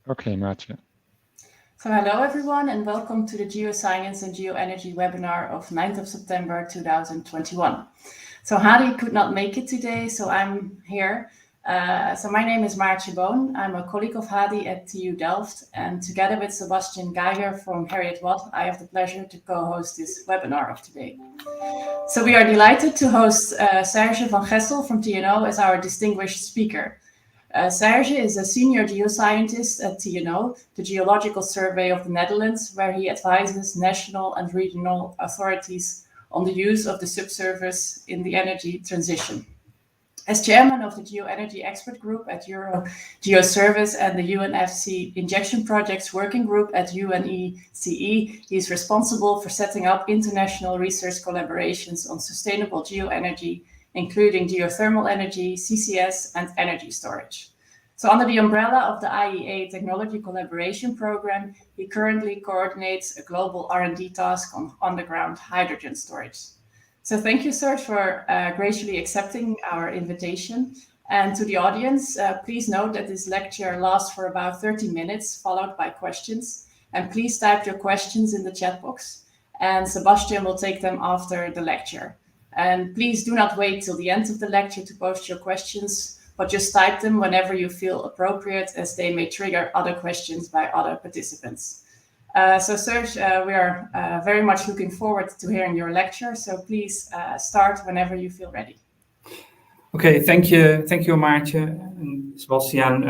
Okay, Maartje. So hello everyone and welcome to the Geoscience and Geoenergy webinar of 9th of September 2021. So Hadi could not make it today, so I'm here. So my name is Maartje Boon. I'm a colleague of Hadi at TU Delft, and together with Sebastian Geiger from Heriot-Watt, I have the pleasure to co-host this webinar of today. So we are delighted to host Serge van Gessel from TNO as our distinguished speaker. Serge is a senior geoscientist at TNO, the Geological Survey of the Netherlands, where he advises national and regional authorities on the use of the subsurface in the energy transition. As chairman of the Geoenergy Expert Group at Euro Geoservice and the UNFC Injection Projects Working Group at UNECE, he is responsible for setting up international research collaborations on sustainable geoenergy, including geothermal energy, CCS, and energy storage. So under the umbrella of the IEA Technology Collaboration Program, he currently coordinates a global R&D task on underground hydrogen storage. So thank you, Serge, for graciously accepting our invitation. And to the audience, please note that this lecture lasts for about 30 minutes, followed by questions. And please type your questions in the chat box, and Sebastian will take them after the lecture. And please do not wait till the end of the lecture to post your questions, but just type them whenever you feel appropriate, as they may trigger other questions by other participants. So Serge, we are very much looking forward to hearing your lecture. So please start whenever you feel ready. Okay, thank you, Maartje and Sebastian.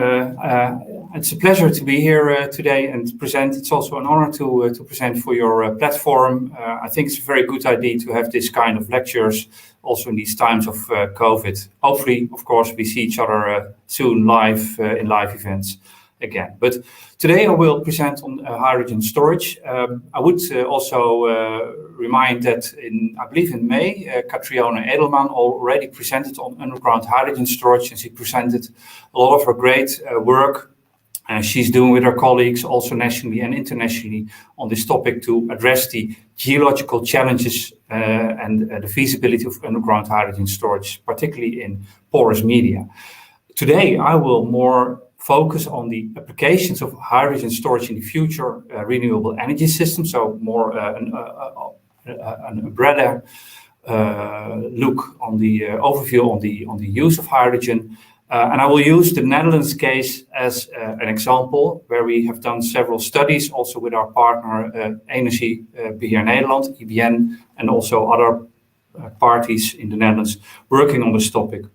It's a pleasure to be here today and to present. It's also an honor to present for your platform. I think it's a very good idea to have this kind of lectures also in these times of COVID. Hopefully, of course, we see each other soon live in live events again. But today I will present on hydrogen storage. I would also remind that I believe in May, Catriona Edelman already presented on underground hydrogen storage, and she presented a lot of her great work she's doing with her colleagues also nationally and internationally on this topic to address the geological challenges and the feasibility of underground hydrogen storage, particularly in porous media. Today I will more focus on the applications of hydrogen storage in the future renewable energy system, so more an broader look on the overview on the use of hydrogen. And I will use the Netherlands case as an example, where we have done several studies also with our partner Energiebeheer Nederland, EBN, and also other parties in the Netherlands working on this topic.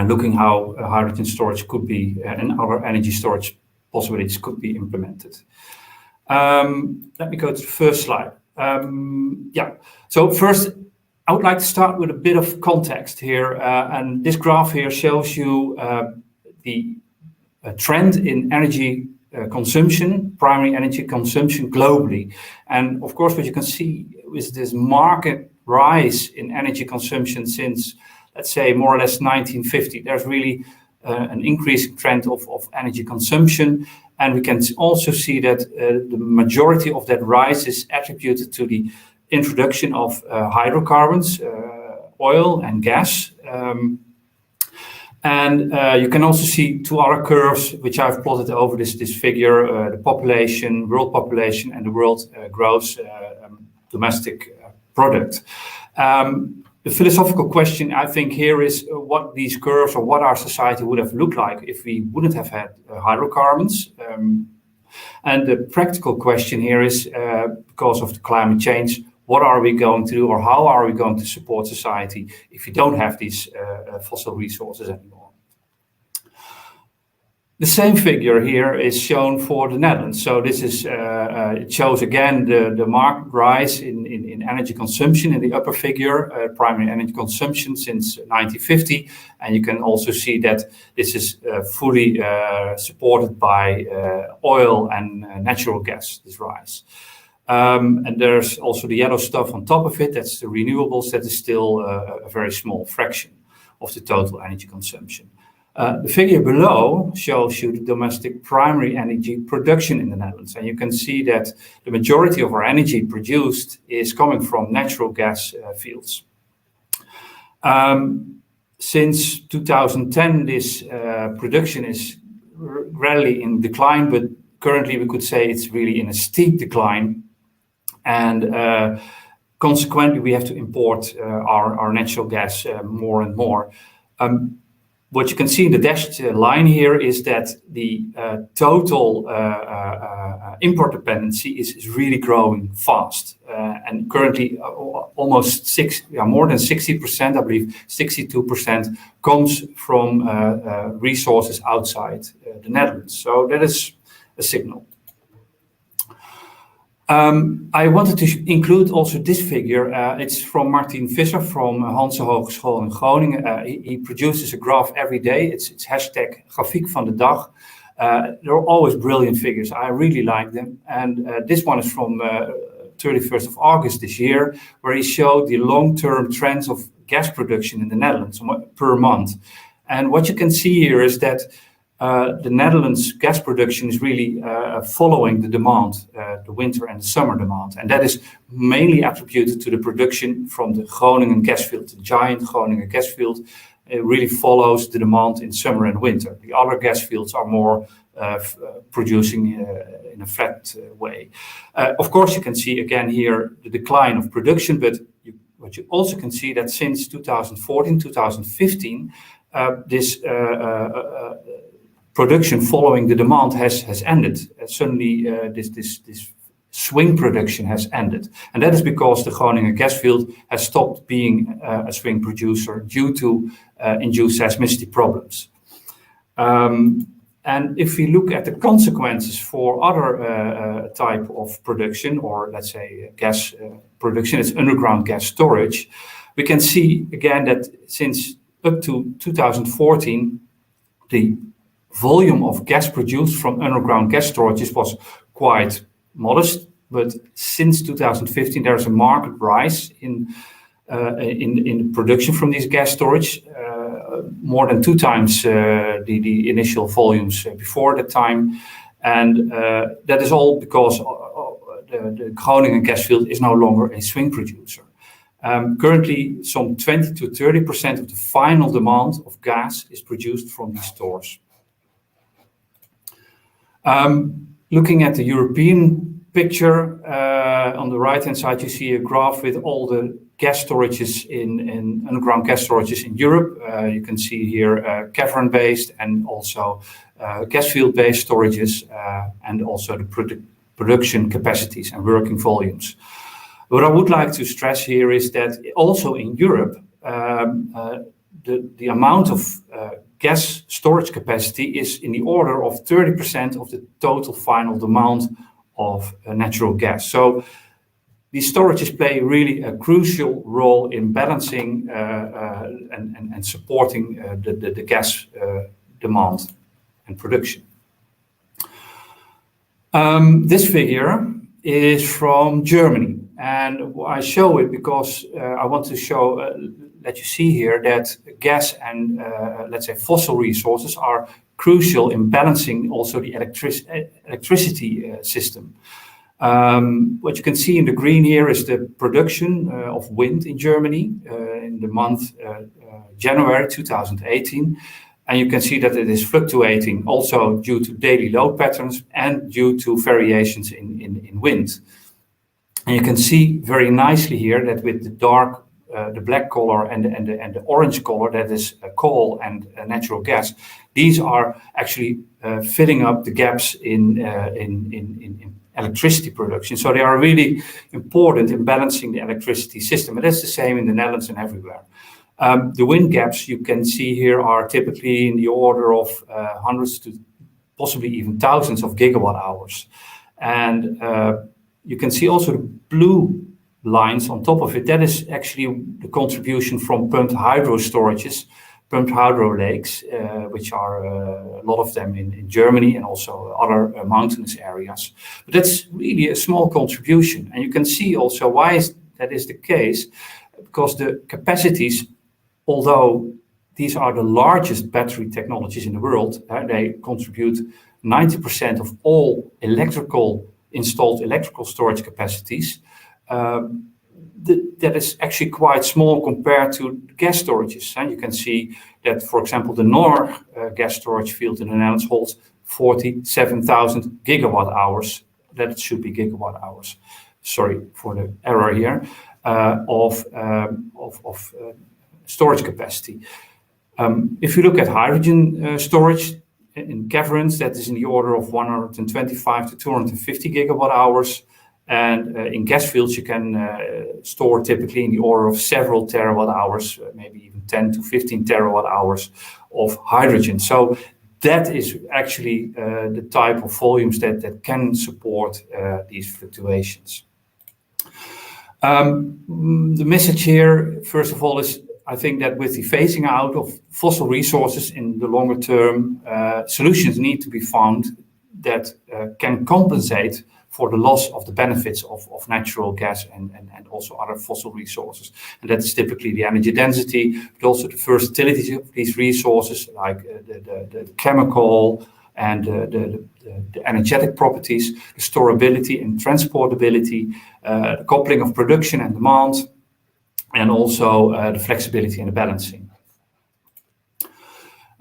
Looking how hydrogen storage could be and other energy storage possibilities could be implemented. Let me go to the first slide. So first, I would like to start with a bit of context here. And this graph here shows you the trend in energy consumption, primary energy consumption globally. And of course, what you can see is this market rise in energy consumption since, let's say, more or less 1950. There's really an increasing trend of energy consumption. And we can also see that the majority of that rise is attributed to the introduction of hydrocarbons, oil and gas. And you can also see two other curves, which I've plotted over this figure, the population, world population, and the world gross domestic product. The philosophical question, I think, here is what these curves or what our society would have looked like if we wouldn't have had hydrocarbons. And the practical question here is, because of the climate change, what are we going to do, or how are we going to support society if we don't have these fossil resources anymore? The same figure here is shown for the Netherlands. So this is it shows again the marked rise in energy consumption in the upper figure, primary energy consumption since 1950, and you can also see that this is fully supported by oil and natural gas. This rise. And there's also the yellow stuff on top of it. That's the renewables. That is still a very small fraction of the total energy consumption. The figure below shows you the domestic primary energy production in the Netherlands. And you can see that the majority of our energy produced is coming from natural gas fields. Since 2010, this production is gradually in decline, but currently we could say it's really in a steep decline. And consequently, we have to import our natural gas more and more. What you can see in the dashed line here is that the total import dependency is really growing fast. And currently almost more than 60%, I believe 62% comes from resources outside the Netherlands. So that is a signal. I wanted to include also this figure. It's from Martin Visser from Hanse Hogeschool in Groningen. He produces a graph every day. It's hashtag grafiek van de dag. They're always brilliant figures. I really like them. And this one is from 31st of August this year, where he showed the long-term trends of gas production in the Netherlands per month. And what you can see here is that the Netherlands gas production is really following the demand, the winter and the summer demand. And that is mainly attributed to the production from the Groningen gas field, the giant Groningen gas field. It really follows the demand in summer and winter. The other gas fields are more producing in a flat way. Of course, you can see again here the decline of production, but what you also can see that since 2014, 2015, this production following the demand has ended. Suddenly, this swing production has ended. And that is because the Groningen gas field has stopped being a swing producer due to induced seismicity problems. And if we look at the consequences for other type of production, or let's say gas production, it's underground gas storage, we can see again that since up to 2014, the volume of gas produced from underground gas storages was quite modest, but since 2015 there's a marked rise in production from these gas storage, more than 2 times the initial volumes before that time, and that is all because the Groningen gas field is no longer a swing producer. Currently, some 20 to 30% of the final demand of gas is produced from these stores. Looking at the European picture, on the right-hand side, you see a graph with all the gas storages in underground gas storages in Europe. You can see here cavern-based and also gas field-based storages, and also the production capacities and working volumes. What I would like to stress here is that also in Europe, the amount of gas storage capacity is in the order of 30% of the total final demand of natural gas. So these storages play really a crucial role in balancing and supporting the gas demand and production. This figure is from Germany, and I show it because I want to show let you see here that gas and let's say fossil resources are crucial in balancing also the electricity system. What you can see in the green here is the production of wind in Germany in the month January 2018. And you can see that it is fluctuating also due to daily load patterns and due to variations in wind. And you can see very nicely here that with the black color and the orange color, that is coal and natural gas, these are actually filling up the gaps in electricity production. So they are really important in balancing the electricity system. And that's the same in the Netherlands and everywhere. The wind gaps you can see here are typically in the order of hundreds to possibly even thousands of gigawatt hours. And you can see also the blue lines on top of it. That is actually the contribution from pumped hydro storages, pumped hydro lakes, which are a lot of them in Germany and also other mountainous areas. But that's really a small contribution. And you can see also why that is the case, because the capacities, although these are the largest battery technologies in the world, they contribute 90% of all installed electrical storage capacities. That is actually quite small compared to gas storages. And you can see that, for example, the Noor gas storage field in the Netherlands holds 47,000 gigawatt hours. That should be gigawatt hours. Sorry for the error here. Of storage capacity. If you look at hydrogen storage in caverns, that is in the order of 125 to 250 gigawatt hours. And in gas fields, you can store typically in the order of several terawatt hours, maybe even 10 to 15 terawatt hours of hydrogen. So that is actually the type of volumes that can support these fluctuations. The message here, first of all, is I think that with the phasing out of fossil resources in the longer term, solutions need to be found that can compensate for the loss of the benefits of natural gas and also other fossil resources. And that is typically the energy density, but also the versatility of these resources, like the chemical and the energetic properties, the storability and transportability, the coupling of production and demand, and also the flexibility and the balancing.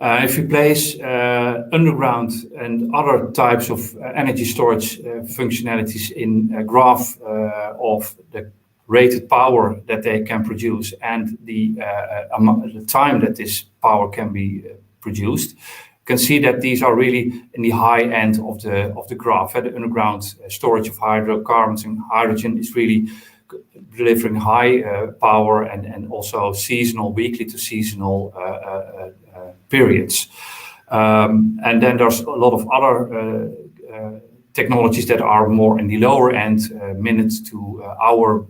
If you place underground and other types of energy storage functionalities in a graph of the rated power that they can produce and the time that this power can be produced, you can see that these are really in the high end of the graph. The underground storage of hydrocarbons and hydrogen is really delivering high power and also seasonal, weekly to seasonal periods. And then there's a lot of other technologies that are more in the lower end, minutes to hour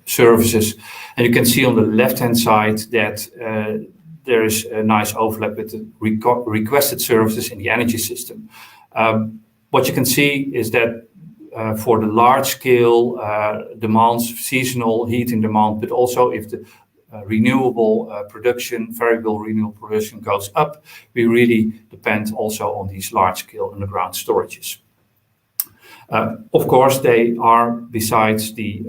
services. And you can see on the left-hand side that there is a nice overlap with the requested services in the energy system. What you can see is that for the large-scale demands, seasonal heating demand, but also if the renewable production, variable renewable production goes up, we really depend also on these large-scale underground storages. Of course, they are, besides the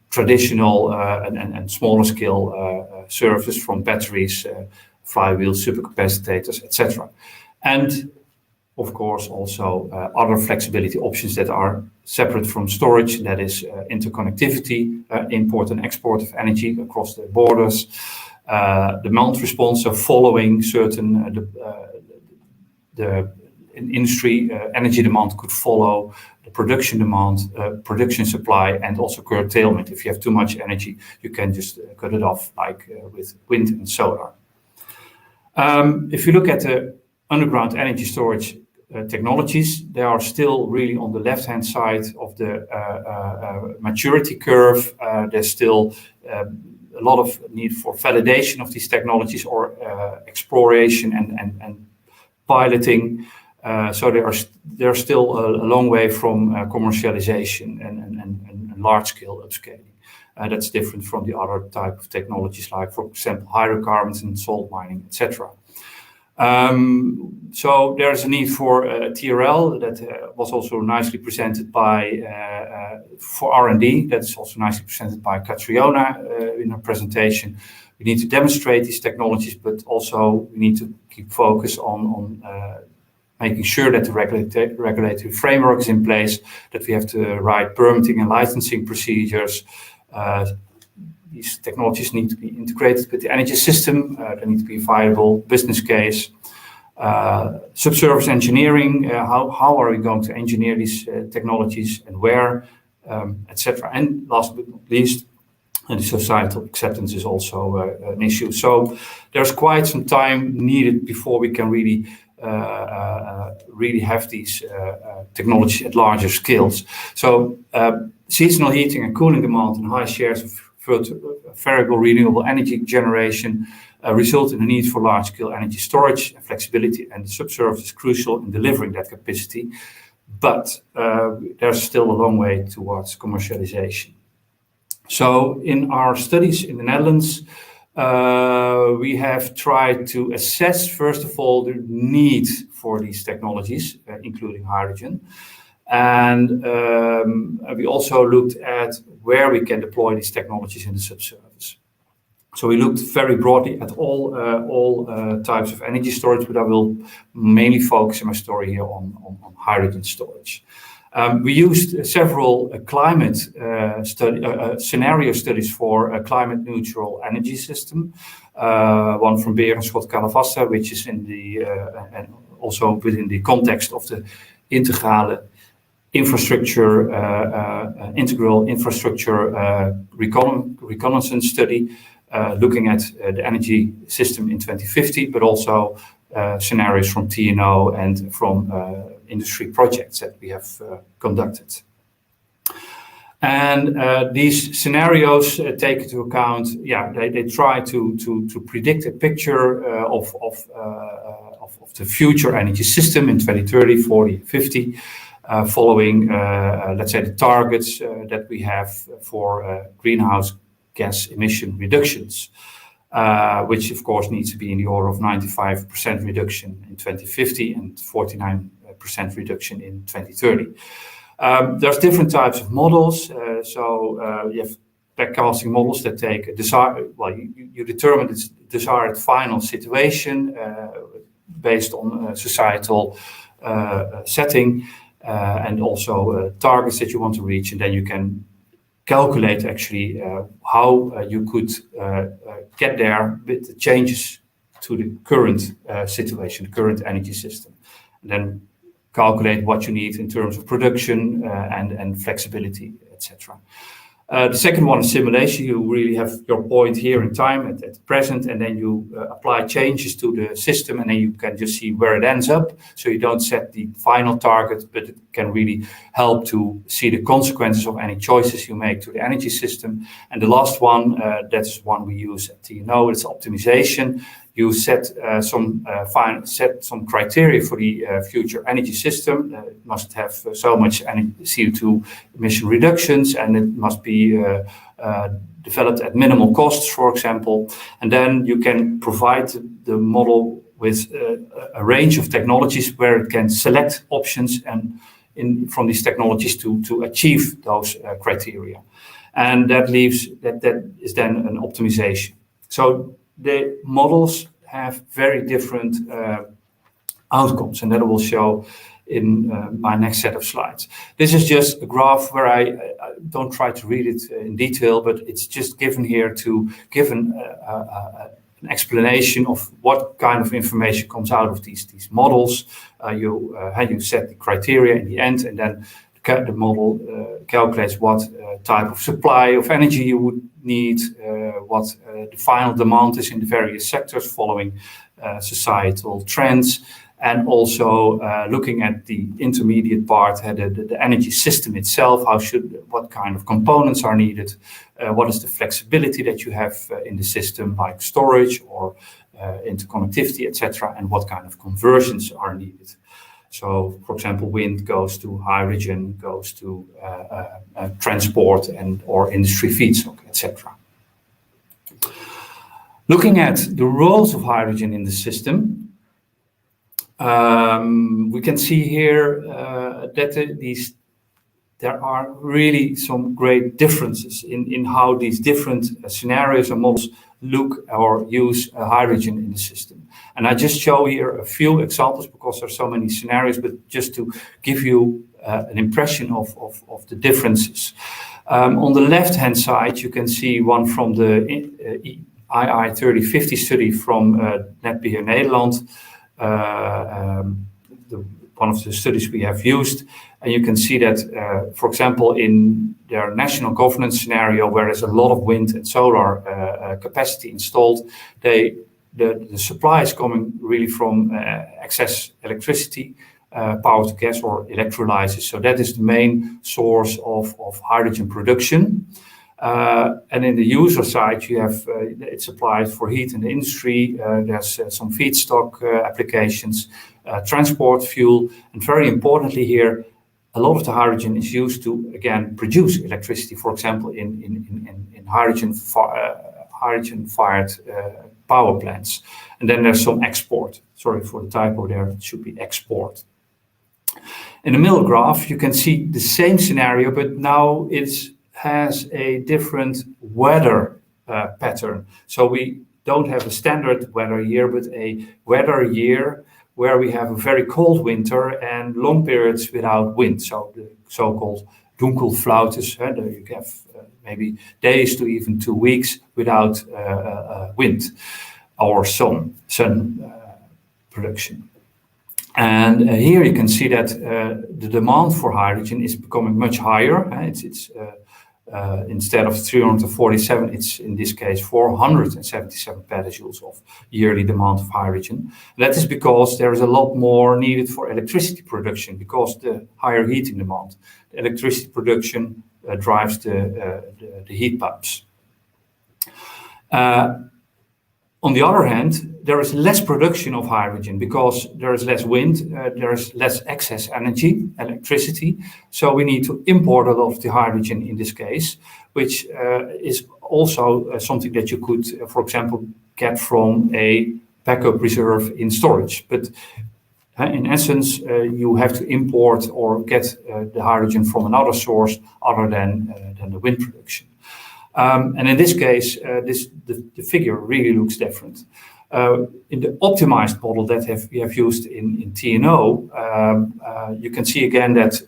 traditional and smaller scale services from batteries, flywheels, supercapacitors, etc. And of course, also other flexibility options that are separate from storage, that is interconnectivity, import and export of energy across the borders, demand response, so following certain the industry energy demand could follow the production demand, production supply, and also curtailment. If you have too much energy, you can just cut it off, like with wind and solar. If you look at the underground energy storage technologies, they are still really on the left-hand side of the maturity curve. There's still a lot of need for validation of these technologies or exploration and piloting. So they're still a long way from commercialization and large-scale upscaling. That's different from the other type of technologies, like, for example, hydrocarbons and salt mining, etc. So there's a need for TRL that was also nicely presented by for R&D. That's also nicely presented by Catriona in her presentation. We need to demonstrate these technologies, but also we need to keep focus on making sure that the regulatory framework is in place, that we have the right permitting and licensing procedures. These technologies need to be integrated with the energy system. There need to be a viable business case. Subsurface engineering, how are we going to engineer these technologies and where, etc. And last but not least, the societal acceptance is also an issue. So there's quite some time needed before we can really have these technologies at larger scales. So seasonal heating and cooling demand and high shares of variable renewable energy generation result in the need for large-scale energy storage and flexibility, and the subsurface is crucial in delivering that capacity. But there's still a long way towards commercialization. So in our studies in the Netherlands, we have tried to assess, first of all, the need for these technologies, including hydrogen. And we also looked at where we can deploy these technologies in the subsurface. So we looked very broadly at all types of energy storage, but I will mainly focus in my story here on hydrogen storage. We used several climate scenario studies for a climate neutral energy system. One from Beer and Scott Calavasta, which is in the and also within the context of the integral infrastructure reconnaissance study, looking at the energy system in 2050, but also scenarios from TNO and from industry projects that we have conducted. And these scenarios take into account, they try to predict a picture of the future energy system in 2030, 40, 50, following, let's say, the targets that we have for greenhouse gas emission reductions, which of course needs to be in the order of 95% reduction in 2050 and 49% reduction in 2030. There's different types of models. So you have backcasting models that take a you determine the desired final situation based on societal setting and also targets that you want to reach, and then you can calculate actually how you could get there with the changes to the current situation, the current energy system, and then calculate what you need in terms of production and flexibility, etc. The second one is simulation. You really have your point here in time at present, and then you apply changes to the system, and then you can just see where it ends up. So you don't set the final target, but it can really help to see the consequences of any choices you make to the energy system. And the last one, that's one we use at TNO, it's optimization. You set some criteria for the future energy system. It must have so much CO2 emission reductions, and it must be developed at minimal costs, for example. And then you can provide the model with a range of technologies where it can select options and from these technologies to achieve those criteria. And that is then an optimization. So the models have very different outcomes, and that I will show in my next set of slides. This is just a graph where I don't try to read it in detail, but it's just given here to give an explanation of what kind of information comes out of these models. You set the criteria in the end, and then the model calculates what type of supply of energy you would need, what the final demand is in the various sectors following societal trends, and also looking at the intermediate part, the energy system itself, what kind of components are needed, what is the flexibility that you have in the system, like storage or interconnectivity, etc., and what kind of conversions are needed. So, for example, wind goes to hydrogen, goes to transport or industry feedstock, etc. Looking at the roles of hydrogen in the system, we can see here that there are really some great differences in how these different scenarios and models look or use hydrogen in the system. And I just show here a few examples because there are so many scenarios, but just to give you an impression of the differences. On the left-hand side, you can see one from the II 3050 study from Netbeheer Nederland, one of the studies we have used. And you can see that, for example, in their national governance scenario, where there's a lot of wind and solar capacity installed, the supply is coming really from excess electricity, power to gas or electrolysis. So that is the main source of hydrogen production. And in the user side, you have it's applied for heat in the industry. There's some feedstock applications, transport fuel, and very importantly here, a lot of the hydrogen is used to again produce electricity. For example, in hydrogen-fired power plants, and then there's some export. Sorry for the typo there; it should be export. In the middle graph, you can see the same scenario, but now it has a different weather pattern. So we don't have a standard weather year, but a weather year where we have a very cold winter and long periods without wind. So the so-called dunkelflautes, you have maybe days to even 2 weeks without wind or sun production. And here you can see that the demand for hydrogen is becoming much higher. It's instead of 347, it's in this case 477 petajoules of yearly demand of hydrogen. That is because there is a lot more needed for electricity production because the higher heating demand. The electricity production drives the heat pumps. On the other hand, there is less production of hydrogen because there is less wind, there is less excess energy, electricity. So we need to import a lot of the hydrogen in this case, which is also something that you could, for example, get from a backup reserve in storage. But in essence, you have to import or get the hydrogen from another source other than the wind production. And in this case, the figure really looks different. In the optimized model that we have used in TNO, you can see again that,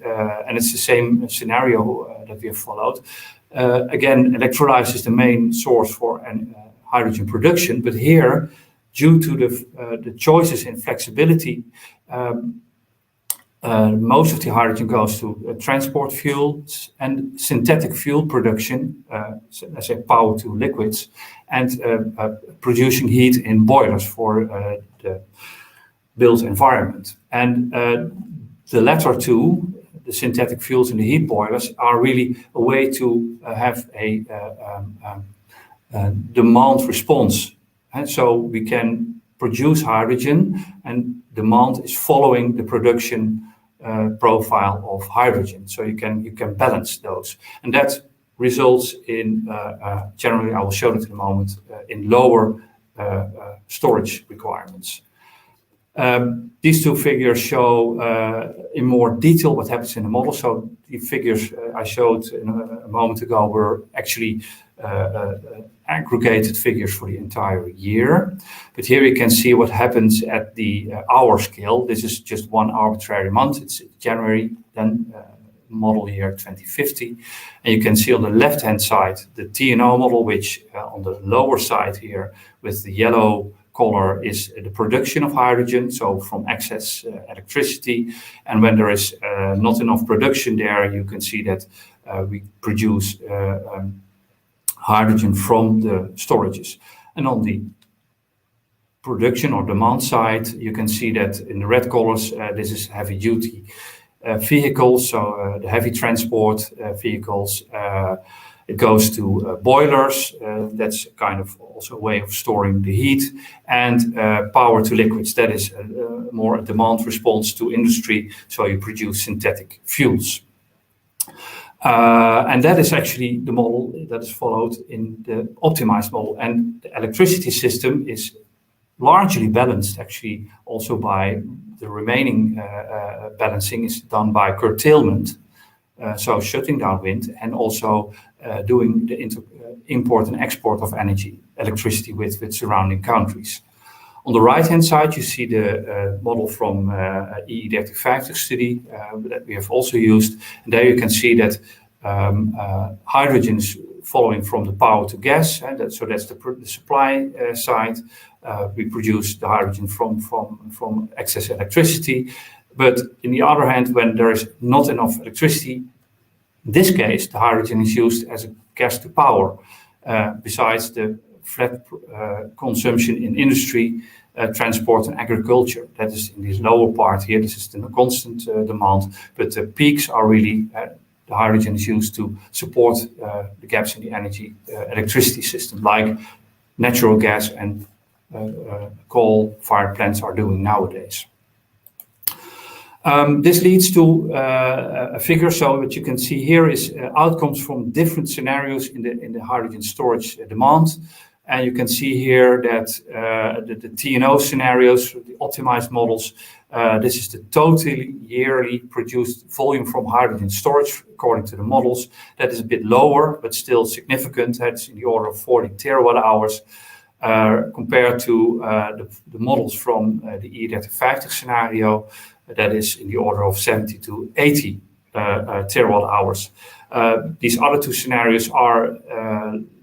and it's the same scenario that we have followed. Again, electrolysis is the main source for hydrogen production, but here, due to the choices in flexibility, most of the hydrogen goes to transport fuels and synthetic fuel production, let's say power to liquids, and producing heat in boilers for the built environment. And the latter two, the synthetic fuels and the heat boilers, are really a way to have a demand response. And so we can produce hydrogen, and demand is following the production profile of hydrogen. So you can balance those, and that results in generally, I will show it in a moment, in lower storage requirements. These two figures show in more detail what happens in the model. So the figures I showed a moment ago were actually aggregated figures for the entire year. But here you can see what happens at the hour scale. This is just one arbitrary month. It's January, then model year 2050. And you can see on the left-hand side, the TNO model, which on the lower side here with the yellow color is the production of hydrogen, so from excess electricity. And when there is not enough production there, you can see that we produce hydrogen from the storages. And on the production or demand side, you can see that in the red colors, this is heavy-duty vehicles, so the heavy transport vehicles. It goes to boilers, that's kind of also a way of storing the heat, and power to liquids, that is more a demand response to industry, so you produce synthetic fuels. And that is actually the model that is followed in the optimized model. And the electricity system is largely balanced actually also by the remaining balancing is done by curtailment, so shutting down wind and also doing the import and export of energy, electricity with surrounding countries. On the right-hand side, you see the model from EE3050 study that we have also used. And there you can see that hydrogen is following from the power to gas, and so that's the supply side. We produce the hydrogen from excess electricity. But in the other hand, when there is not enough electricity, in this case, the hydrogen is used as a gas to power, besides the flat consumption in industry, transport and agriculture. That is in this lower part here. This is the constant demand, but the peaks are really, the hydrogen is used to support the gaps in the energy electricity system, like natural gas and coal-fired plants are doing nowadays. This leads to a figure. So what you can see here is outcomes from different scenarios in the hydrogen storage demand. And you can see here that the TNO scenarios, the optimized models, this is the totally yearly produced volume from hydrogen storage according to the models. That is a bit lower, but still significant. That's in the order of 40 terawatt hours compared to the models from the E3050 scenario. That is in the order of 70 to 80 terawatt hours. These other two scenarios are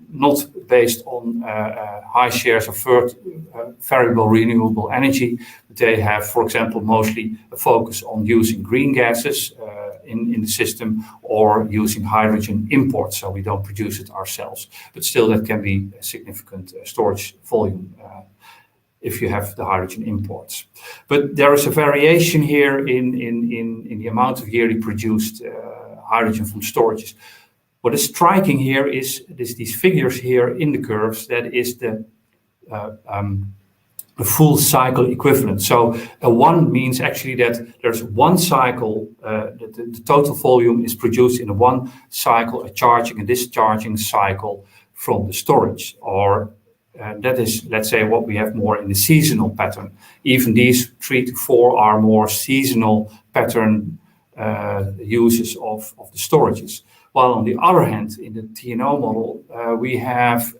not based on high shares of variable renewable energy. They have, for example, mostly a focus on using green gases in the system or using hydrogen imports, so we don't produce it ourselves. But still, that can be a significant storage volume if you have the hydrogen imports. But there is a variation here in the amount of yearly produced hydrogen from storages. What is striking here is these figures here in the curves. That is the full cycle equivalent. So a one means actually that there's one cycle, the total volume is produced in a one cycle, a charging and discharging cycle from the storage, or that is, let's say, what we have more in the seasonal pattern. Even these 3 to 4 are more seasonal pattern uses of the storages. While on the other hand, in the TNO model, we have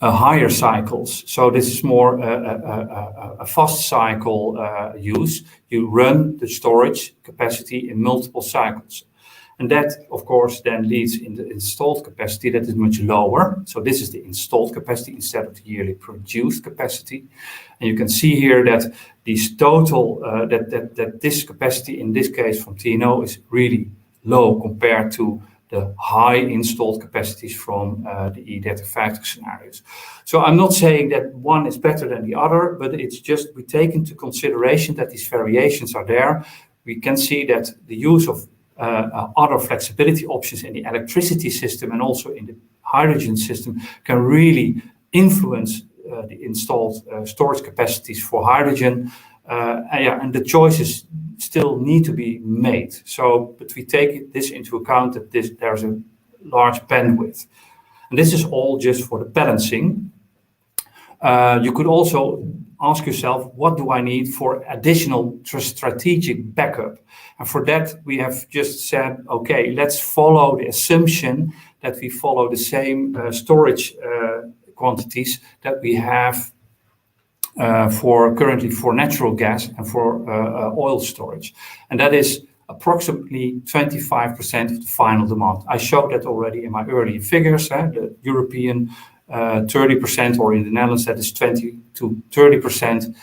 higher cycles. So this is more a fast cycle use. You run the storage capacity in multiple cycles. And that, of course, then leads in the installed capacity that is much lower. So this is the installed capacity instead of the yearly produced capacity. And you can see here that these total, that this capacity in this case from TNO is really low compared to the high installed capacities from the E3050 scenarios. So I'm not saying that one is better than the other, but it's just we take into consideration that these variations are there. We can see that the use of other flexibility options in the electricity system and also in the hydrogen system can really influence the installed storage capacities for hydrogen. And the choices still need to be made. So, but we take this into account that there's a large bandwidth. And this is all just for the balancing. You could also ask yourself, what do I need for additional strategic backup? And for that, we have just said, okay, let's follow the assumption that we follow the same storage quantities that we have currently for natural gas and for oil storage. And that is approximately 25% of the final demand. I showed that already in my earlier figures, the European 30%, or in the Netherlands, that is 20 to 30%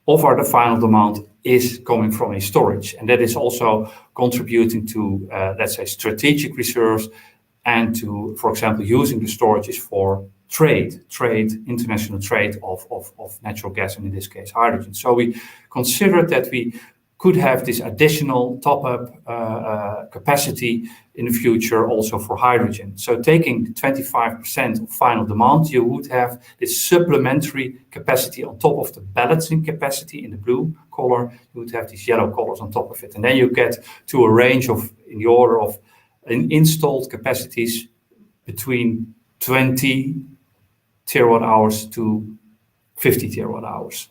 of our final demand is coming from a storage. And that is also contributing to, let's say, strategic reserves and to, for example, using the storages for international trade of natural gas, and in this case, hydrogen. So we considered that we could have this additional top-up capacity in the future also for hydrogen. So taking 25% of final demand, you would have this supplementary capacity on top of the balancing capacity in the blue color. You would have these yellow colors on top of it. And then you get to a range of, in the order of installed capacities between 20 terawatt hours to 50 terawatt hours.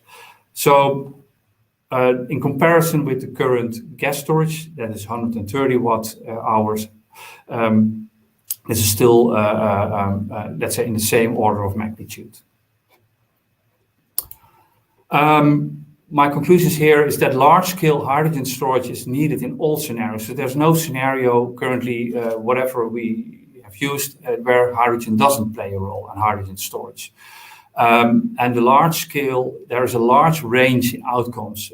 So in comparison with the current gas storage, that is 130 watt hours, this is still, let's say, in the same order of magnitude. My conclusions here is that large-scale hydrogen storage is needed in all scenarios. So there's no scenario currently, whatever we have used, where hydrogen doesn't play a role in hydrogen storage. And the large scale, there is a large range in outcomes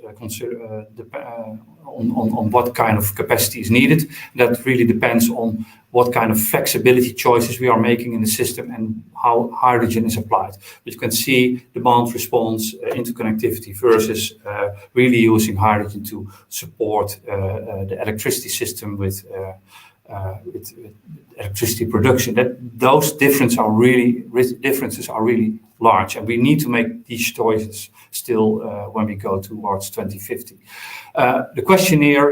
on what kind of capacity is needed. That really depends on what kind of flexibility choices we are making in the system and how hydrogen is applied. But you can see demand response, interconnectivity versus really using hydrogen to support the electricity system with electricity production. That those differences are really large. And we need to make these choices still when we go towards 2050. The question here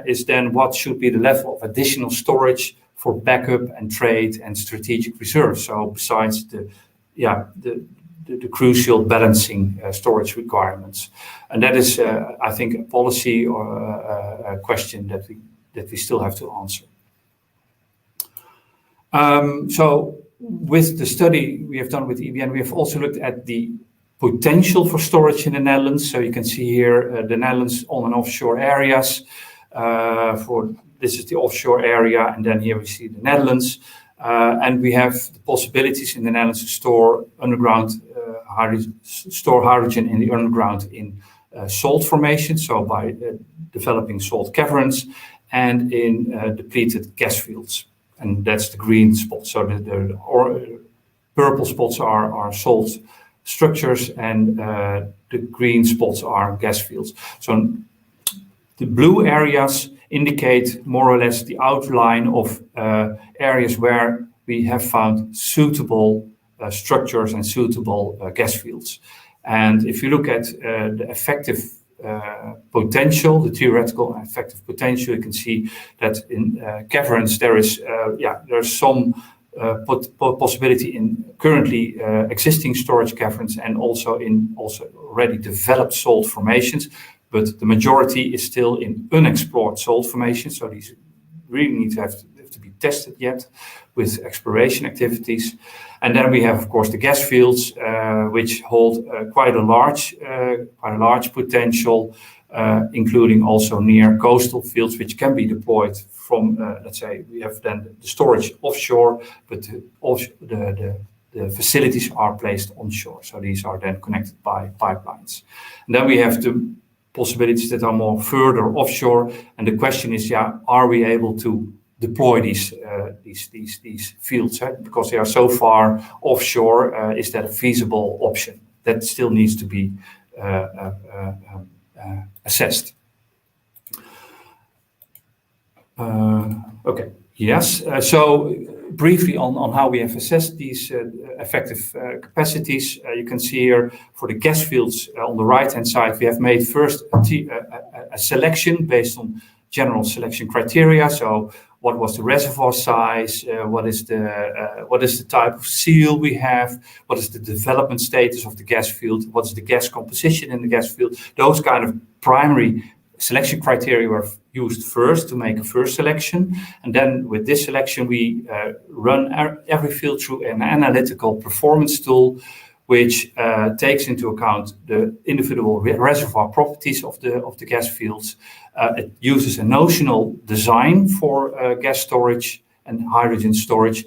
is then what should be the level of additional storage for backup and trade and strategic reserves? So besides the crucial balancing storage requirements. And that is, I think, a policy or a question that we still have to answer. So with the study we have done with EBN, we have also looked at the potential for storage in the Netherlands. So you can see here the Netherlands on and offshore areas. This is the offshore area, and then here we see the Netherlands. And we have the possibilities in the Netherlands to store hydrogen in the underground in salt formations, so by developing salt caverns, and in depleted gas fields. And that's the green spots. So the purple spots are salt structures, and the green spots are gas fields. So the blue areas indicate more or less the outline of areas where we have found suitable structures and suitable gas fields. And if you look at the effective potential, the theoretical and effective potential, you can see that in caverns there's some possibility in currently existing storage caverns and also already developed salt formations. But the majority is still in unexplored salt formations. So these really need to have to be tested yet with exploration activities. And then we have, of course, the gas fields, which hold quite a large potential, including also near coastal fields, which can be deployed from, let's say, we have then the storage offshore, but the facilities are placed onshore. So these are then connected by pipelines. And then we have the possibilities that are more further offshore, and the question is, are we able to deploy these fields? Because they are so far offshore, is that a feasible option? That still needs to be assessed. Okay. Yes. So briefly on how we have assessed these effective capacities, you can see here for the gas fields on the right-hand side, we have made first a selection based on general selection criteria. So what was the reservoir size? What is the type of seal we have? What is the development status of the gas field? What is the gas composition in the gas field? Those kind of primary selection criteria were used first to make a first selection. And then with this selection, we run every field through an analytical performance tool, which takes into account the individual reservoir properties of the gas fields. It uses a notional design for gas storage and hydrogen storage.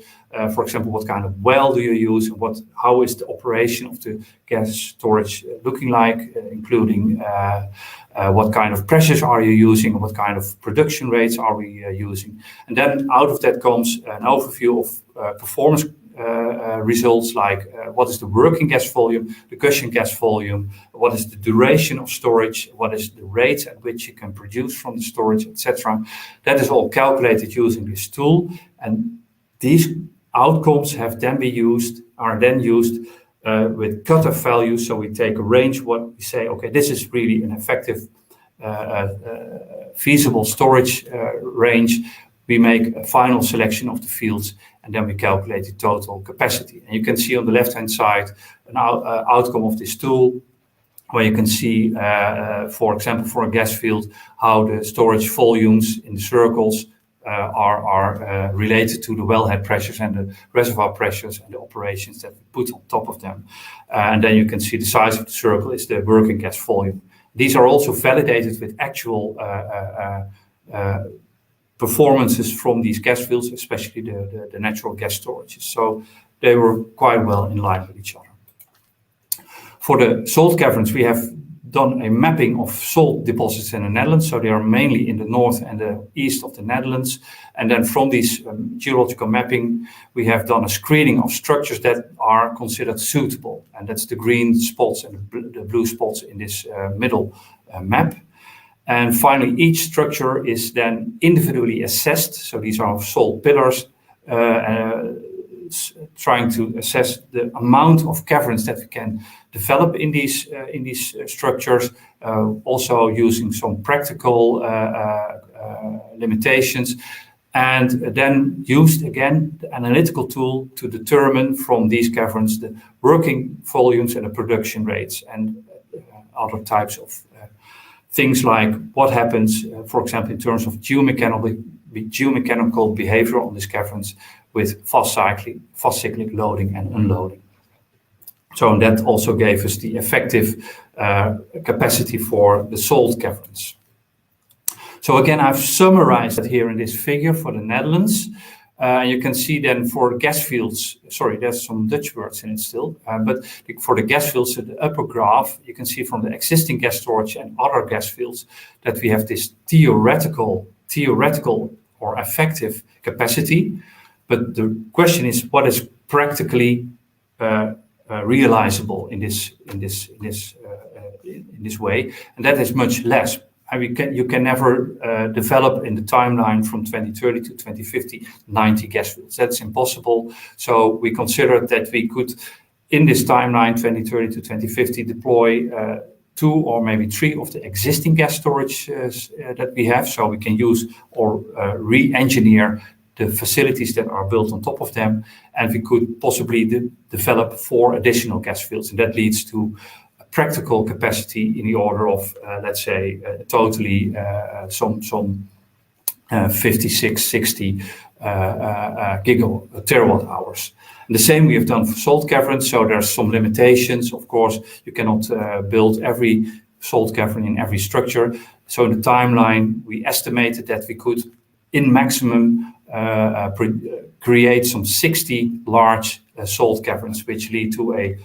For example, what kind of well do you use, and how is the operation of the gas storage looking like, including what kind of pressures are you using, what kind of production rates are we using. And then out of that comes an overview of performance results, like what is the working gas volume, the cushion gas volume, what is the duration of storage, what is the rate at which you can produce from the storage, etc. That is all calculated using this tool, and these outcomes are then used with cutoff values. So we take a range, what we say, okay, this is really an effective, feasible storage range. We make a final selection of the fields, and then we calculate the total capacity. And you can see on the left-hand side an outcome of this tool, where you can see, for example, for a gas field, how the storage volumes in the circles are related to the wellhead pressures and the reservoir pressures and the operations that we put on top of them. And then you can see the size of the circle is the working gas volume. These are also validated with actual performances from these gas fields, especially the natural gas storages. So they were quite well in line with each other. For the salt caverns, we have done a mapping of salt deposits in the Netherlands. So they are mainly in the north and the east of the Netherlands. And then from this geological mapping, we have done a screening of structures that are considered suitable. And that's the green spots and the blue spots in this middle map. And finally, each structure is then individually assessed. So these are salt pillars. trying to assess the amount of caverns that we can develop in these structures, also using some practical limitations, and then used again the analytical tool to determine from these caverns the working volumes and the production rates and other types of things like what happens, for example, in terms of geomechanical behavior on these caverns with fast cyclic loading and unloading. So that also gave us the effective capacity for the salt caverns. So again, I've summarized it here in this figure for the Netherlands. You can see then for gas fields, sorry, there's some Dutch words in it still, but for the gas fields in the upper graph, you can see from the existing gas storage and other gas fields that we have this theoretical or effective capacity. But the question is, what is practically realizable in this way? And that is much less. You can never develop in the timeline from 2030 to 2050 90 gas fields. That's impossible. So we considered that we could, in this timeline 2030 to 2050, deploy 2 or maybe 3 of the existing gas storage that we have. So we can use or re-engineer the facilities that are built on top of them, and we could possibly develop 4 additional gas fields, and that leads to practical capacity in the order of, let's say, totally some 56, 60 terawatt hours. And the same we have done for salt caverns, so there's some limitations. Of course, you cannot build every salt cavern in every structure. So in the timeline, we estimated that we could, in maximum, create some 60 large salt caverns, which lead to a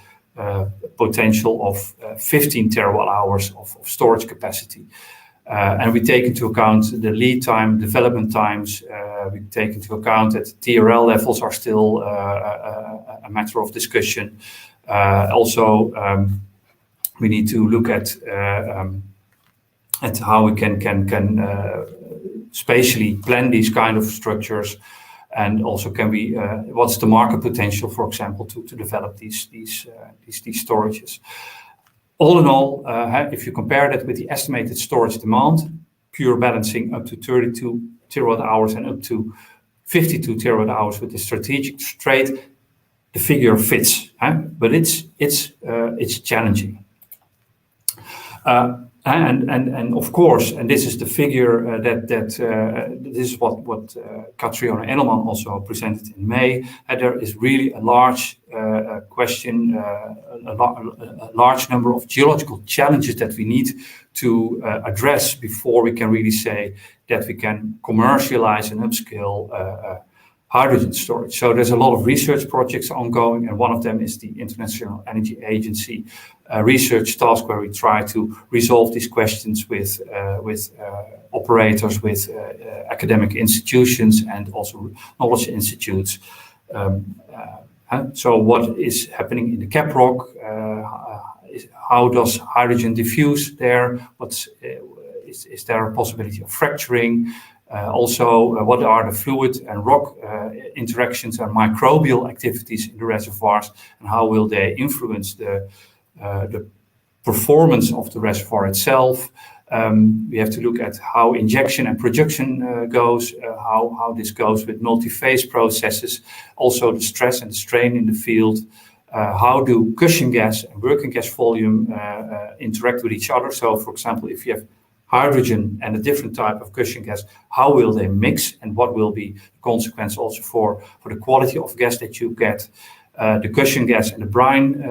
potential of 15 terawatt hours of storage capacity. And we take into account the lead time, development times. We take into account that TRL levels are still a matter of discussion. Also, we need to look at how we can spatially plan these kind of structures. And also, what's the market potential, for example, to develop these storages? All in all, if you compare that with the estimated storage demand, pure balancing up to 32 terawatt hours and up to 52 terawatt hours with the strategic trade, the figure fits, but it's challenging. And of course, and this is the figure this is what Katriona Engelman also presented in May. There is really a large question, a large number of geological challenges that we need to address before we can really say that we can commercialize and upscale hydrogen storage. So there's a lot of research projects ongoing, and one of them is the International Energy Agency research task, where we try to resolve these questions with operators, with academic institutions, and also knowledge institutes. So what is happening in the cap rock? How does hydrogen diffuse there? Is there a possibility of fracturing? Also, what are the fluid and rock interactions and microbial activities in the reservoirs, and how will they influence the performance of the reservoir itself? We have to look at how injection and production goes, how this goes with multi-phase processes, also the stress and the strain in the field. How do cushion gas and working gas volume interact with each other? So, for example, if you have hydrogen and a different type of cushion gas, how will they mix, and what will be the consequence also for the quality of gas that you get? The cushion gas and the brine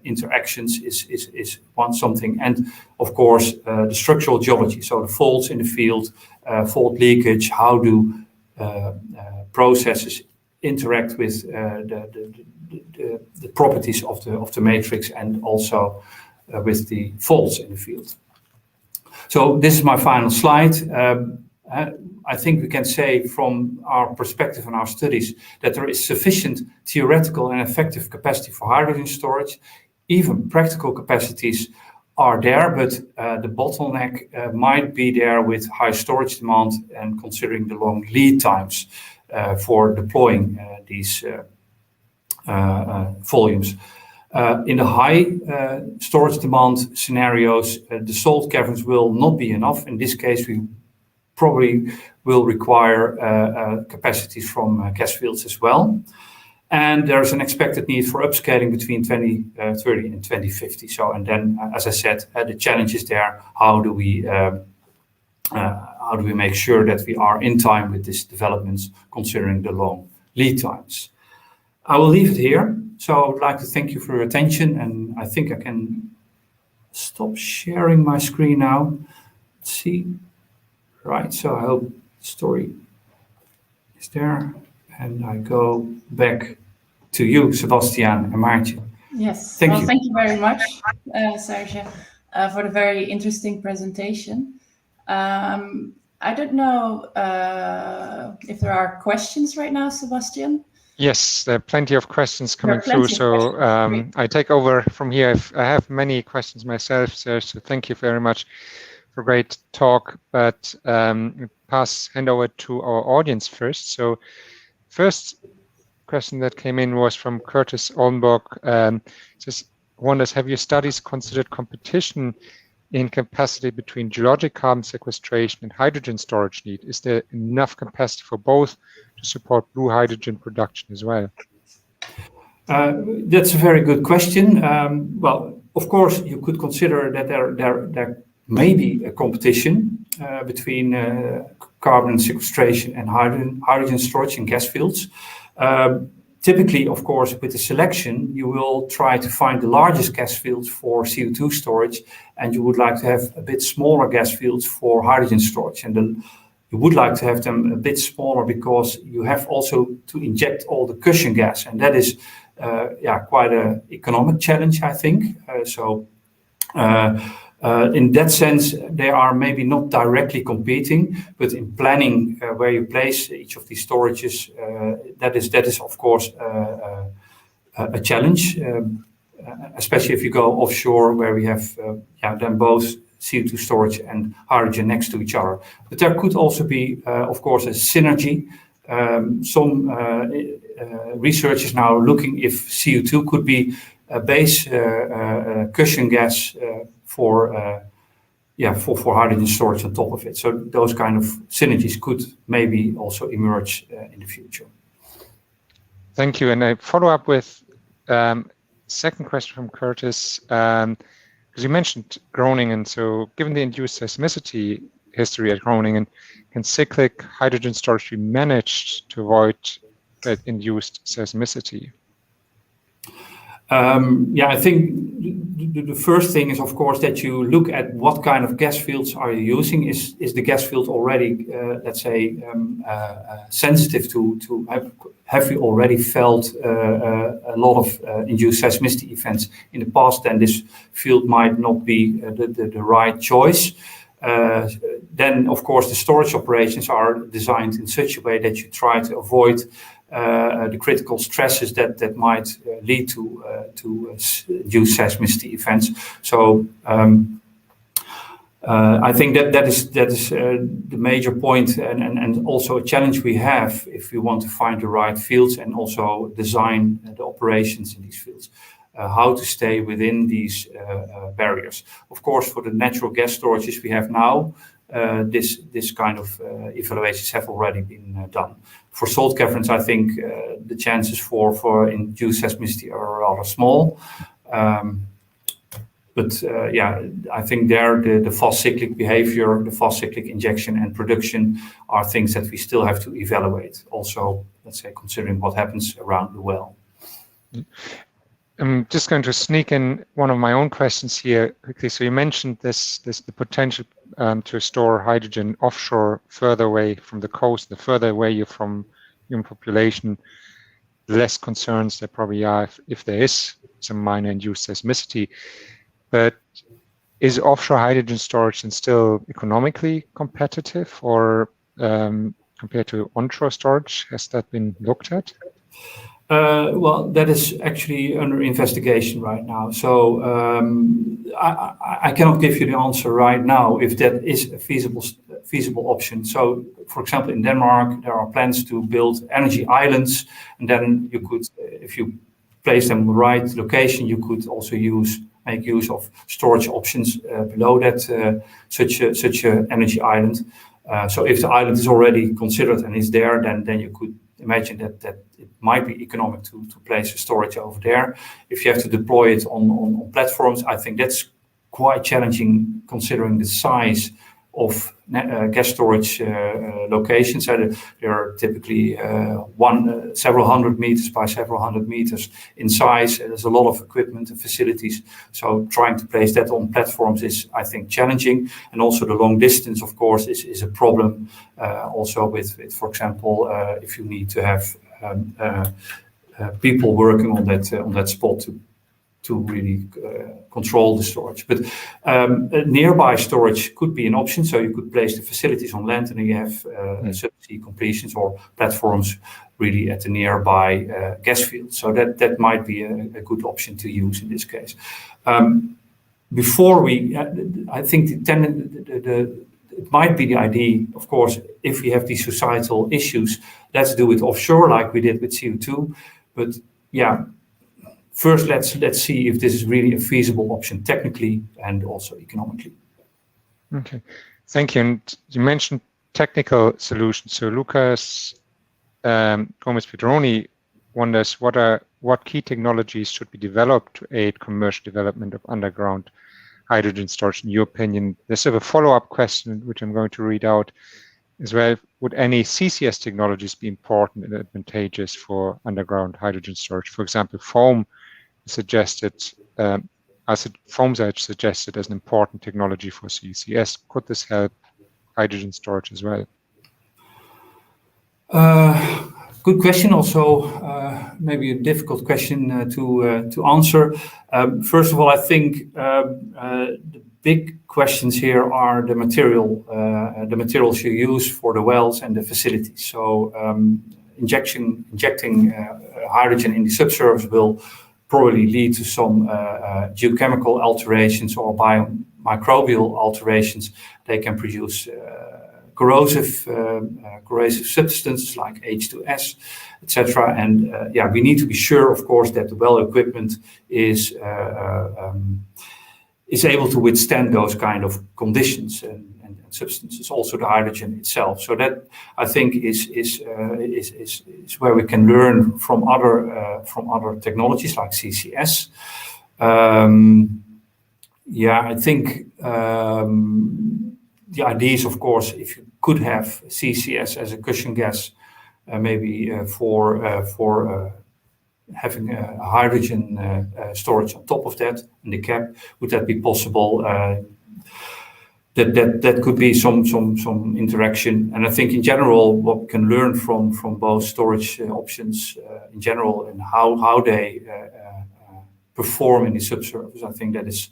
interactions is something, and of course the structural geology, so the faults in the field, fault leakage, how do processes interact with the properties of the matrix, and also with the faults in the field. So this is my final slide. I think we can say from our perspective and our studies that there is sufficient theoretical and effective capacity for hydrogen storage. Even practical capacities are there, but the bottleneck might be there with high storage demand and considering the long lead times. for deploying these volumes. In the high storage demand scenarios, the salt caverns will not be enough. In this case, we probably will require capacities from gas fields as well. And there's an expected need for upscaling between 2030 and 2050. So, and then, as I said, the challenge is there. How do we make sure that we are in time with these developments, considering the long lead times? I will leave it here. So I would like to thank you for your attention, and I think I can stop sharing my screen now. Let's see. Right, so I hope the story is there. And I go back to you, Sebastian and Maartje. Yes, thank you. Thank you very much, Serge, for the very interesting presentation. I don't know if there are questions right now, Sebastian. Yes, there are plenty of questions coming through, so I take over from here. I have many questions myself, Serge, so thank you very much for a great talk, but hand over to our audience first. So first question that came in was from Curtis Oldenburg. Just wonders, have your studies considered competition in capacity between geologic carbon sequestration and hydrogen storage need? Is there enough capacity for both to support blue hydrogen production as well? That's a very good question. Well, of course, you could consider that there may be a competition between carbon sequestration and hydrogen storage in gas fields. Typically, of course, with the selection, you will try to find the largest gas fields for CO2 storage, and you would like to have a bit smaller gas fields for hydrogen storage. And you would like to have them a bit smaller because you have also to inject all the cushion gas, and that is quite an economic challenge, I think. In that sense, they are maybe not directly competing, but in planning where you place each of these storages, that is of course a challenge, especially if you go offshore where we have then both CO2 storage and hydrogen next to each other. But there could also be, of course, a synergy. Some research is now looking if CO2 could be a base cushion gas for hydrogen storage on top of it. So those kind of synergies could maybe also emerge in the future. Thank you. And I follow up with second question from Curtis, because you mentioned Groningen. So given the induced seismicity history at Groningen, can cyclic hydrogen storage be managed to avoid that induced seismicity? I think the first thing is, of course, that you look at what kind of gas fields are you using. Is the gas field already, let's say, sensitive to have you already felt a lot of induced seismicity events in the past? Then this field might not be the right choice. Then, of course, the storage operations are designed in such a way that you try to avoid the critical stresses that might lead to induced seismicity events. So I think that is the major point, and also a challenge we have if we want to find the right fields and also design the operations in these fields. How to stay within these barriers. Of course, for the natural gas storages we have now, this kind of evaluations have already been done. For salt caverns, I think the chances for induced seismicity are rather small. But I think there the fast cyclic behavior, the fast cyclic injection and production are things that we still have to evaluate. Also, let's say, considering what happens around the well. I'm just going to sneak in one of my own questions here quickly. So you mentioned the potential to store hydrogen offshore, further away from the coast. The further away you're from human population, the less concerns there probably are if there is some minor induced seismicity. But is offshore hydrogen storage then still economically competitive, or compared to onshore storage? Has that been looked at? Well, that is actually under investigation right now. So I cannot give you the answer right now if that is a feasible option. So, for example, in Denmark, there are plans to build energy islands, and then you could, if you place them in the right location, you could also make use of storage options below that such a energy island. So if the island is already considered and is there, then you could imagine that it might be economic to place a storage over there. If you have to deploy it on platforms, I think that's quite challenging considering the size of gas storage locations. They are typically several hundred meters by several hundred meters in size. There's a lot of equipment and facilities. So trying to place that on platforms is, I think, challenging. And also the long distance, of course, is a problem. Also with, for example, if you need to have people working on that spot to really control the storage. But nearby storage could be an option. So you could place the facilities on land and then you have subsea completions or platforms really at the nearby gas field. So that might be a good option to use in this case. I think it might be the idea, of course, if we have these societal issues, let's do it offshore like we did with CO2. But yeah, first, let's see if this is really a feasible option technically and also economically. Okay, thank you. And you mentioned technical solutions. So Lucas Gomez-Pedroni wonders what key technologies should be developed to aid commercial development of underground hydrogen storage, in your opinion? There's a follow-up question, which I'm going to read out as well. Would any CCS technologies be important and advantageous for underground hydrogen storage? For example, foams are suggested as an important technology for CCS. Could this help hydrogen storage as well? Good question. Also, maybe a difficult question to answer. First of all, I think the big questions here are the materials you use for the wells and the facilities. So injecting hydrogen in the subsurface will probably lead to some geochemical alterations or biomicrobial alterations. They can produce corrosive substances like H2S, etc. And we need to be sure, of course, that the well equipment is able to withstand those kind of conditions and substances, also the hydrogen itself. So that, I think, is where we can learn from other technologies like CCS. I think the idea is, of course, if you could have CCS as a cushion gas, maybe for having a hydrogen storage on top of that in the cap, would that be possible? That could be some interaction. And I think in general, what we can learn from both storage options in general and how they perform in the subsurface, I think that is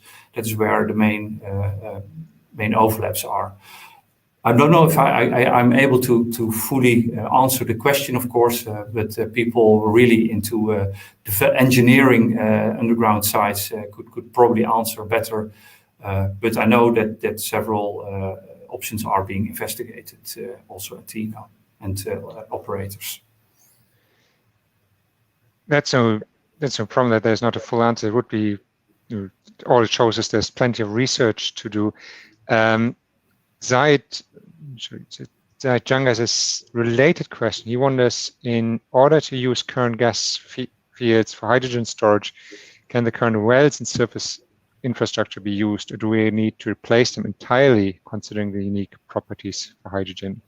where the main overlaps are. I don't know if I'm able to fully answer the question, of course, but people really into engineering underground sites could probably answer better. But I know that several options are being investigated also at TNO and operators. That's no problem that there's not a full answer. It would be, all it shows is there's plenty of research to do. Zaid Jung has a related question. He wonders, in order to use current gas fields for hydrogen storage, can the current wells and surface infrastructure be used, or do we need to replace them entirely, considering the unique properties for hydrogen?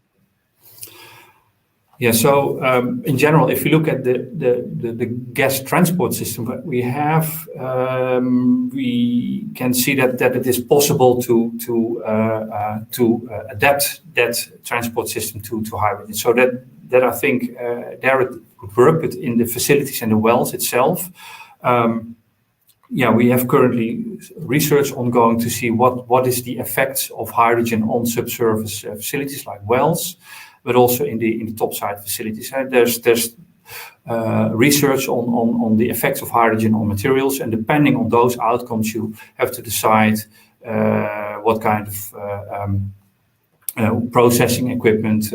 Yeah, so in general, if you look at the gas transport system that we have, we can see that it is possible to adapt that transport system to hydrogen. So that I think there it could work, but in the facilities and the wells itself, we have currently research ongoing to see what is the effects of hydrogen on subsurface facilities like wells, but also in the topside facilities. And there's research on the effects of hydrogen on materials, and depending on those outcomes, you have to decide what kind of processing equipment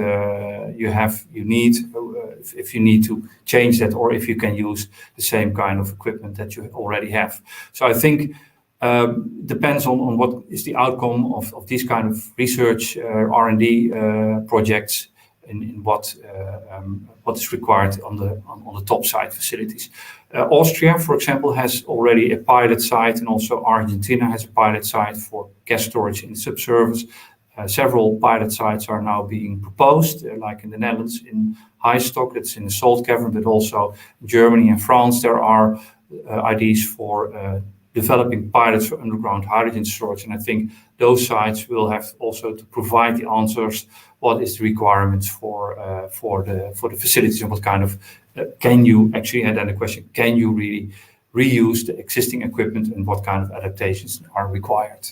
you need, if you need to change that, or if you can use the same kind of equipment that you already have. So I think depends on what is the outcome of these kind of research R&D projects, in what is required on the top site facilities. Austria, for example, has already a pilot site, and also Argentina has a pilot site for gas storage in subsurface. Several pilot sites are now being proposed, like in the Netherlands, in Heistock, that's in the salt cavern, but also in Germany and France. There are ideas for developing pilots for underground hydrogen storage, and I think those sites will have also to provide the answers. What is the requirements for the facilities, and what kind of can you actually, and then the question, can you really reuse the existing equipment, and what kind of adaptations are required?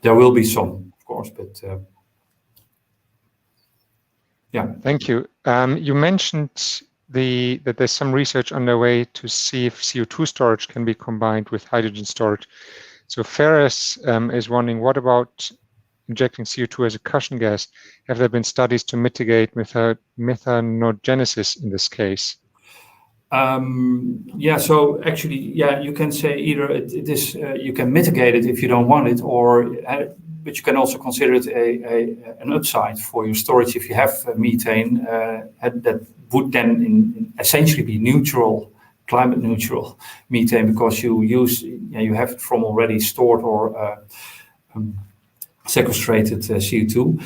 There will be some, of course, but yeah. Thank you. You mentioned that there's some research underway to see if CO2 storage can be combined with hydrogen storage. So Ferris is wondering, what about injecting CO2 as a cushion gas? Have there been studies to mitigate methanogenesis in this case? Yeah, so actually, yeah, you can say either it is you can mitigate it if you don't want it, or but you can also consider it an upside for your storage if you have methane that would then essentially be neutral, climate neutral methane, because you have it from already stored or sequestrated CO2.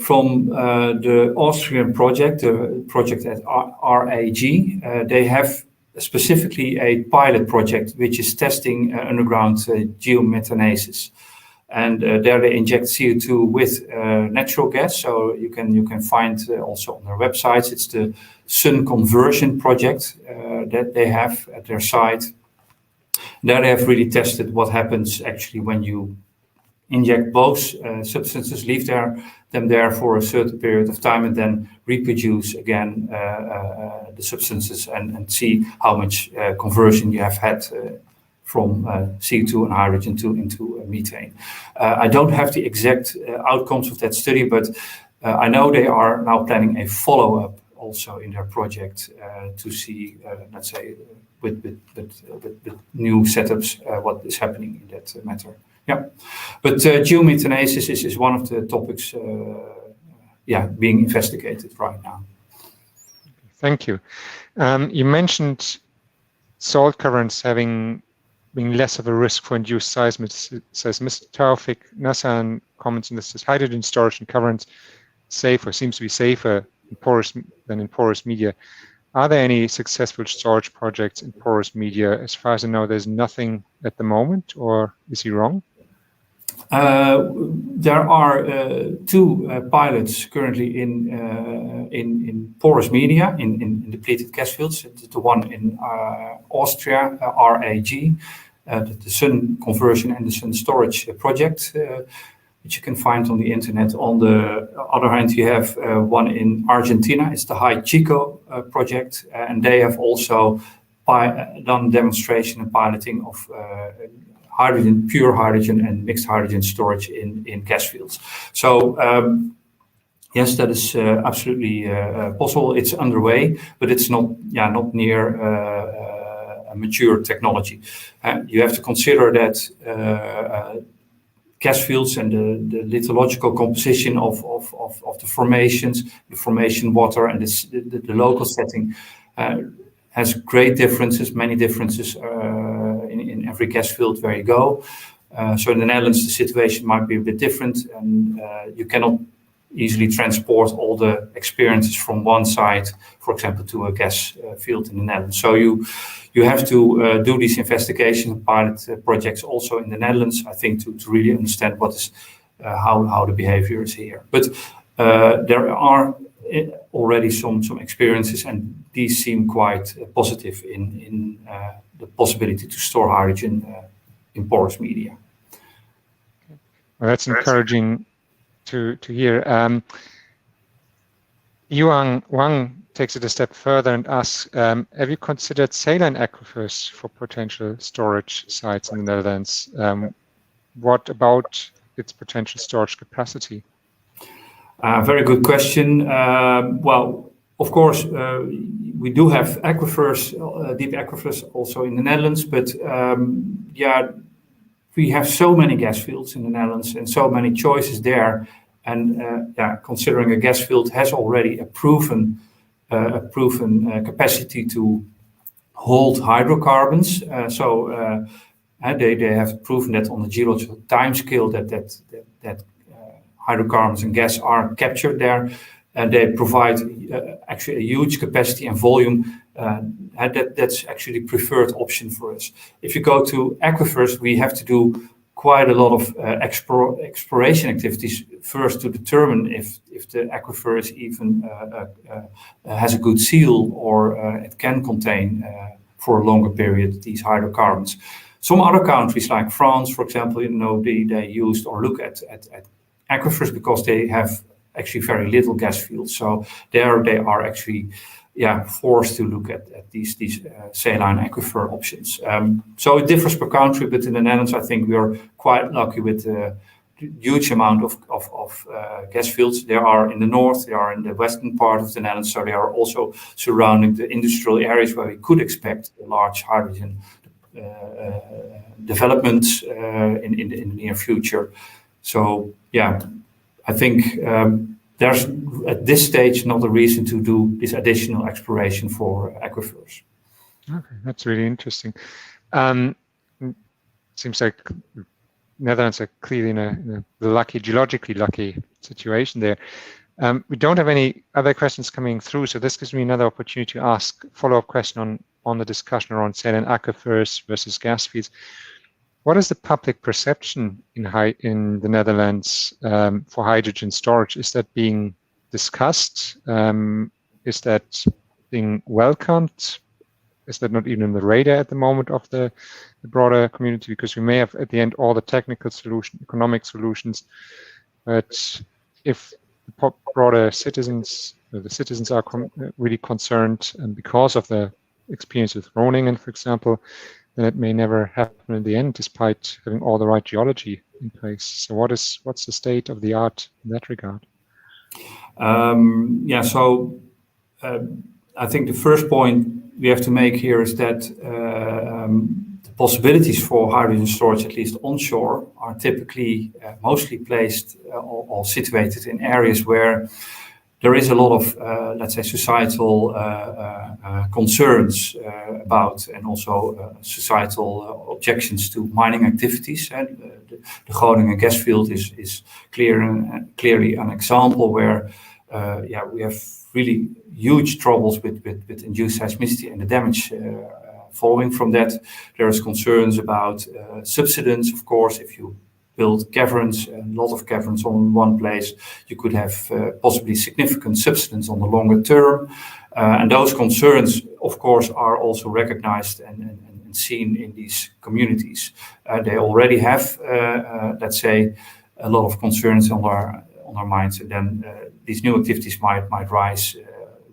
From the Austrian project, the project at RAG, they have specifically a pilot project which is testing underground geometanesis. And there they inject CO2 with natural gas. So you can find also on their websites. It's the Sun Conversion project that they have at their site. There they have really tested what happens actually when you inject both substances, leave them there for a certain period of time, and then reproduce again the substances and see how much conversion you have had from CO2 and hydrogen into methane. I don't have the exact outcomes of that study, but I know they are now planning a follow-up also in their project to see, let's say, with new setups, what is happening in that matter. Yeah, but geometanesis is one of the topics, being investigated right now. Thank you. You mentioned salt caverns being less of a risk for induced seismicity. Taufik Nassan comments on this as hydrogen storage in caverns safer, seems to be safer than in porous media. Are there any successful storage projects in porous media? As far as I know, there's nothing at the moment, or is he wrong? There are two pilots currently in porous media in depleted gas fields. The one in Austria, RAG, the Sun Conversion and the Sun Storage project, which you can find on the internet. On the other hand, you have one in Argentina. It's the High Chico project, and they have also done demonstration and piloting of hydrogen, pure hydrogen and mixed hydrogen storage in gas fields. So yes, that is absolutely possible. It's underway, but it's not near a mature technology. You have to consider that gas fields and the lithological composition of the formations, the formation water, and the local setting has great differences, many differences in every gas field where you go. So in the Netherlands, the situation might be a bit different, and you cannot easily transport all the experiences from one site, for example, to a gas field in the Netherlands. So you have to do these investigation pilot projects also in the Netherlands, I think, to really understand what is how the behavior is here. But there are already some experiences, and these seem quite positive in the possibility to store hydrogen in porous media. Well, that's encouraging to hear. Yuan Wang takes it a step further and asks, have you considered saline aquifers for potential storage sites in the Netherlands? What about its potential storage capacity? Very good question. Well, of course, we do have aquifers, deep aquifers also in the Netherlands, but yeah, we have so many gas fields in the Netherlands and so many choices there. And yeah, considering a gas field has already a proven capacity to hold hydrocarbons, they have proven that on the geological time scale that hydrocarbons and gas are captured there, and they provide actually a huge capacity and volume. That's actually the preferred option for us. If you go to aquifers, we have to do quite a lot of exploration activities first to determine if the aquifer is even has a good seal or it can contain for a longer period these hydrocarbons. Some other countries like France, for example, they used or look at aquifers because they have actually very little gas fields. So there they are actually forced to look at these saline aquifer options. So it differs per country, but in the Netherlands, I think we are quite lucky with a huge amount of gas fields. They are in the north, they are in the western part of the Netherlands, so they are also surrounding the industrial areas where we could expect a large hydrogen developments in the near future. So yeah, I think there's at this stage not a reason to do this additional exploration for aquifers. Okay, that's really interesting. Seems like Netherlands are clearly in a geologically lucky situation there. We don't have any other questions coming through, so this gives me another opportunity to ask a follow-up question on the discussion around saline aquifers versus gas fields. What is the public perception in the Netherlands for hydrogen storage? Is that being discussed? Is that being welcomed? Is that not even on the radar at the moment of the broader community? Because we may have at the end all the technical solutions, economic solutions, but if the broader citizens, the citizens are really concerned, and because of the experience with Groningen, for example, then it may never happen in the end, despite having all the right geology in place. So what's the state of the art in that regard? I think the first point we have to make here is that the possibilities for hydrogen storage, at least onshore, are typically mostly placed or situated in areas where there is a lot of, let's say, societal concerns about, and also societal objections to mining activities. And the Groningen gas field is clearly an example where, we have really huge troubles with induced seismicity and the damage following from that. There is concerns about subsidence, of course. If you build caverns, a lot of caverns on one place, you could have possibly significant subsidence on the longer term. And those concerns, of course, are also recognized and seen in these communities. They already have, let's say, a lot of concerns on our minds, and then these new activities might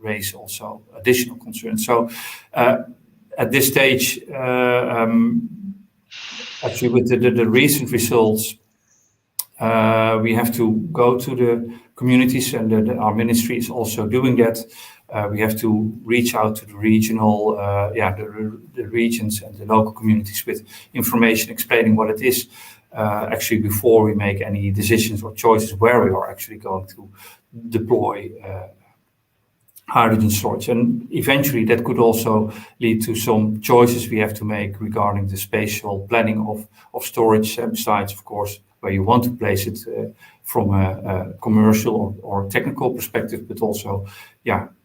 raise also additional concerns. So at this stage, actually, with the recent results, we have to go to the communities, and our ministry is also doing that. We have to reach out to the regional, the regions and the local communities with information explaining what it is, actually before we make any decisions or choices where we are actually going to deploy hydrogen storage. And eventually that could also lead to some choices we have to make regarding the spatial planning of storage, besides, of course, where you want to place it from a commercial or technical perspective, but also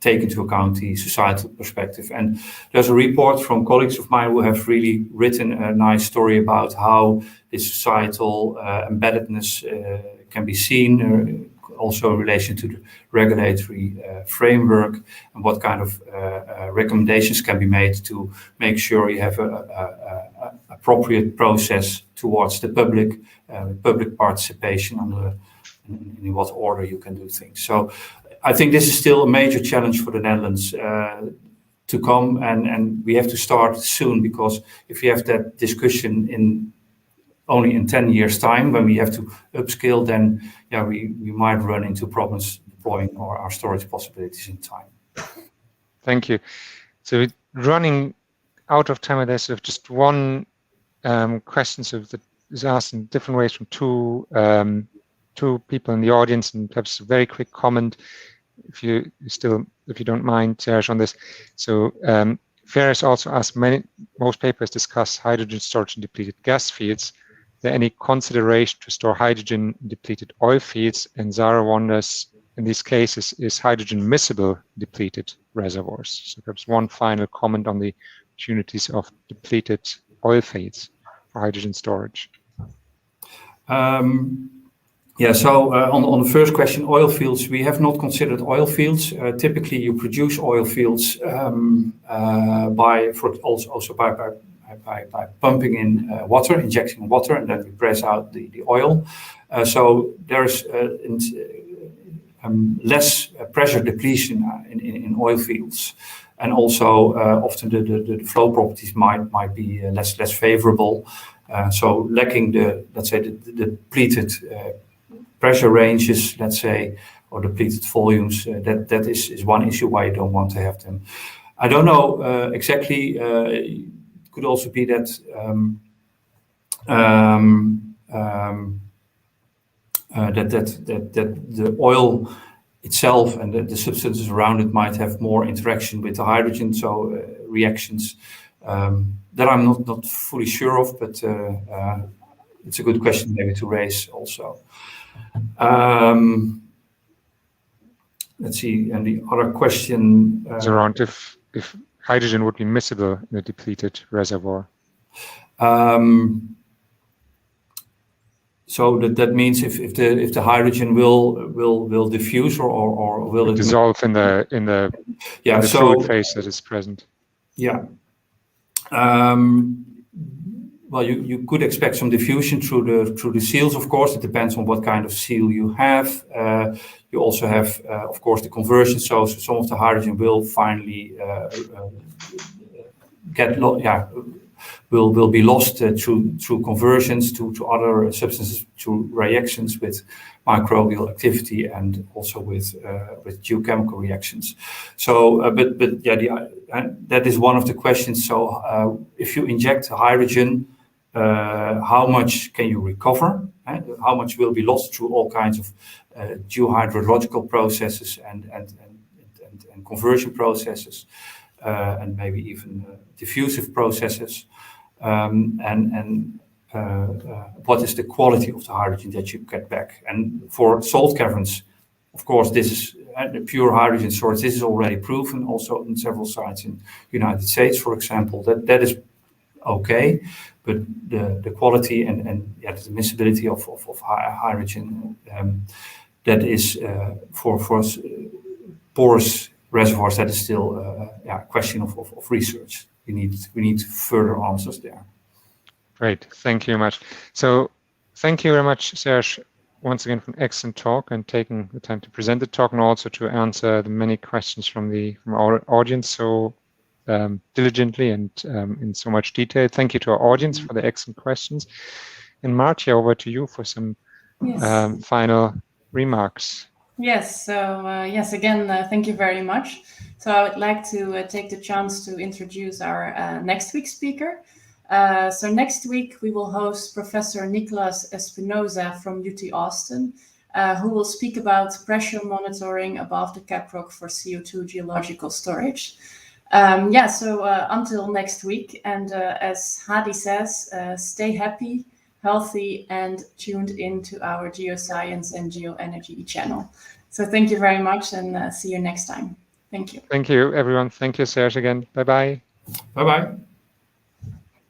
take into account the societal perspective. And there's a report from colleagues of mine who have really written a nice story about how this societal embeddedness can be seen, also in relation to the regulatory framework, and what kind of recommendations can be made to make sure you have a appropriate process towards the public participation in what order you can do things. So I think this is still a major challenge for the Netherlands to come, and we have to start soon, because if we have that discussion only in 10 years' time, when we have to upscale, then we might run into problems deploying our storage possibilities in time. Thank you. So running out of time, there's just one question that is asked in different ways from two people in the audience, and perhaps a very quick comment, if you don't mind, Serge, on this. So Ferris also asked, most papers discuss hydrogen storage in depleted gas fields. Is there any consideration to store hydrogen in depleted oil fields? And Zara wonders, in these cases, is hydrogen miscible in depleted reservoirs? So perhaps one final comment on the opportunities of depleted oil fields for hydrogen storage. So on the first question, oil fields, we have not considered oil fields. Typically, you produce oil fields by pumping in water, injecting water, and then we press out the oil. So there's less pressure depletion in oil fields, and also often the flow properties might be less favorable. So lacking the depleted pressure ranges, let's say, or depleted volumes, that is one issue why you don't want to have them. I don't know exactly. It could also be that that the oil itself and the substances around it might have more interaction with the hydrogen, so reactions that I'm not fully sure of, but it's a good question maybe to raise also. Let's see, and the other question is around if hydrogen would be miscible in a depleted reservoir. So that means if the hydrogen will diffuse or will it dissolve in the fluid phase that is present. Yeah. Well, you could expect some diffusion through the seals, of course. It depends on what kind of seal you have. You also have, of course, the conversion. So some of the hydrogen will finally will be lost through conversions to other substances, through reactions with microbial activity and also with geochemical reactions. So, but yeah, that is one of the questions. So, if you inject hydrogen, how much can you recover? How much will be lost through all kinds of geohydrological processes and conversion processes, and maybe even diffusive processes, and what is the quality of the hydrogen that you get back? And for salt caverns, of course, this is the pure hydrogen source. This is already proven also in several sites in the United States, for example. That is okay, but the quality and the miscibility of hydrogen, that is for porous reservoirs, that is still a question of research. We need further answers there. Great, thank you very much. So thank you very much, Serge, once again for an excellent talk and taking the time to present the talk and also to answer the many questions from our audience so diligently and in so much detail. Thank you to our audience for the excellent questions. And Marcia, over to you for some final remarks. Yes, so yes, again, thank you very much. So I would like to take the chance to introduce our next week's speaker. So next week we will host Professor Nicolas Espinosa from UT Austin, who will speak about pressure monitoring above the caprock for CO2 geological storage. So until next week, and as Hadi says, stay happy, healthy, and tuned into our Geoscience and Geoenergy channel. So thank you very much, and see you next time. Thank you. Thank you, everyone. Thank you, Serge, again. Bye-bye. Bye-bye.